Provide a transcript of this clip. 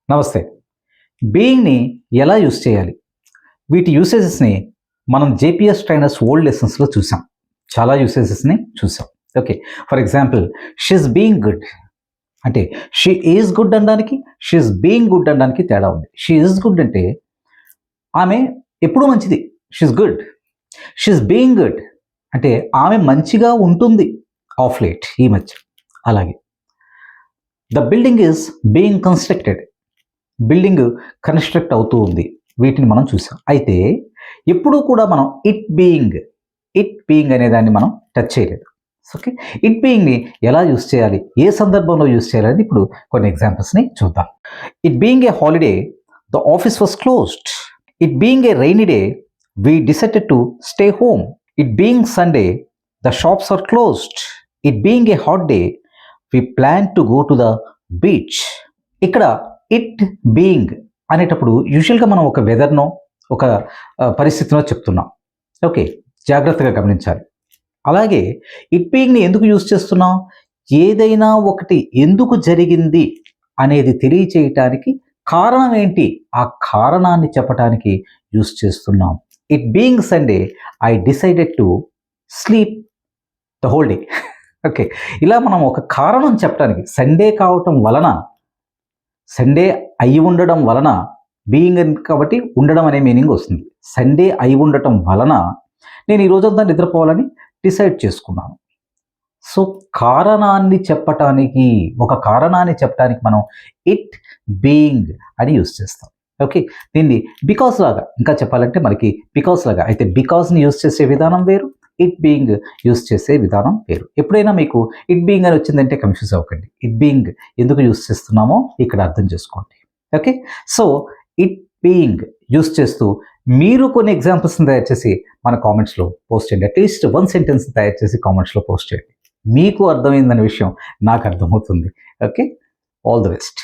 నమస్తే. బీయింగ్‌ని ఎలా యూజ్ చేయాలి? వీటి యూసేజెస్‌ని మనం జేపీఎస్ ట్రైనర్స్ ఓల్డ్ లెసన్స్‌లో చూసాం. చాలా యూసేజెస్‌ని చూసాం. Okay. For example she is being good అంటే షీ ఈజ్ గుడ్ అనడానికి, షీ ఈస్ బీయింగ్ గుడ్ అనడానికి తేడా ఉంది. షీ ఈజ్ గుడ్ అంటే ఆమె ఎప్పుడూ మంచిది. She is good. She is being good అంటే ఆమె మంచిగా ఉంటుంది ఆఫ్ లేట్ ఈ మధ్య. అలాగే the building is being constructed. Building construct అవుతూ ఉంది. వీటిని మనం చూసాం. అయితే ఎప్పుడూ కూడా మనం ఇట్ బీయింగ్ అనే దాన్ని మనం టచ్ చేయలేదు. ఓకే. ఇట్ బీయింగ్‌ని ఎలా యూజ్ చేయాలి? ఏ సందర్భంలో యూజ్ చేయాలని ఇప్పుడు కొన్ని ఎగ్జాంపుల్స్‌ని చూద్దాం. It being a holiday the office was closed. It being a rainy day we decided to stay home. It being Sunday the shops are closed. It being a hot day we plan to go to the beach. ఇక్కడ it being అనేటప్పుడు యూజువల్గా మనం ఒక వెదర్నో ఒక పరిస్థితినో చెప్తున్నాం. Okay. జాగ్రత్తగా గమనించాలి. అలాగే ఇట్ బీయింగ్ని ఎందుకు యూజ్ చేస్తున్నాం? ఏదైనా ఒకటి ఎందుకు జరిగింది అనేది తెలియచేయటానికి కారణం ఏంటి, ఆ కారణాన్ని చెప్పటానికి యూజ్ చేస్తున్నాం. It being Sunday I decided to sleep the whole day. Okay. ఇలా మనం ఒక కారణం చెప్పడానికి సండే కావటం వలన, సండే అయి ఉండడం వలన, బీయింగ్ కాబట్టి ఉండడం అనే మీనింగ్ వస్తుంది. సండే అయి ఉండటం వలన నేను ఈ రోజంతా నిద్రపోవాలని డిసైడ్ చేసుకున్నాను. సో కారణాన్ని చెప్పటానికి, ఒక కారణాన్ని చెప్పడానికి మనం ఇట్ బీయింగ్ అని యూజ్ చేస్తాం. ఓకే. దీన్ని బికాస్ లాగా ఇంకా చెప్పాలంటే మనకి బికాస్ లాగా అయితే బికాస్ని యూజ్ చేసే విధానం వేరు, ఇట్ బీయింగ్ యూజ్ చేసే విధానం వేరు. ఎప్పుడైనా మీకు ఇట్ బీయింగ్ అని వచ్చిందంటే కన్ఫ్యూజ్ అవ్వకండి. ఇట్ బీయింగ్ ఎందుకు యూజ్ చేస్తున్నామో ఇక్కడ అర్థం చేసుకోండి. Okay. So it being use చేస్తూ మీరు కొన్ని ఎగ్జాంపుల్స్ని తయారు చేసి మన కామెంట్స్లో పోస్ట్ చేయండి. అట్లీస్ట్ 1 సెంటెన్స్ తయారు చేసి కామెంట్స్లో పోస్ట్ చేయండి. మీకు అర్థమైందనే విషయం నాకు అర్థమవుతుంది. ఓకే. All the best.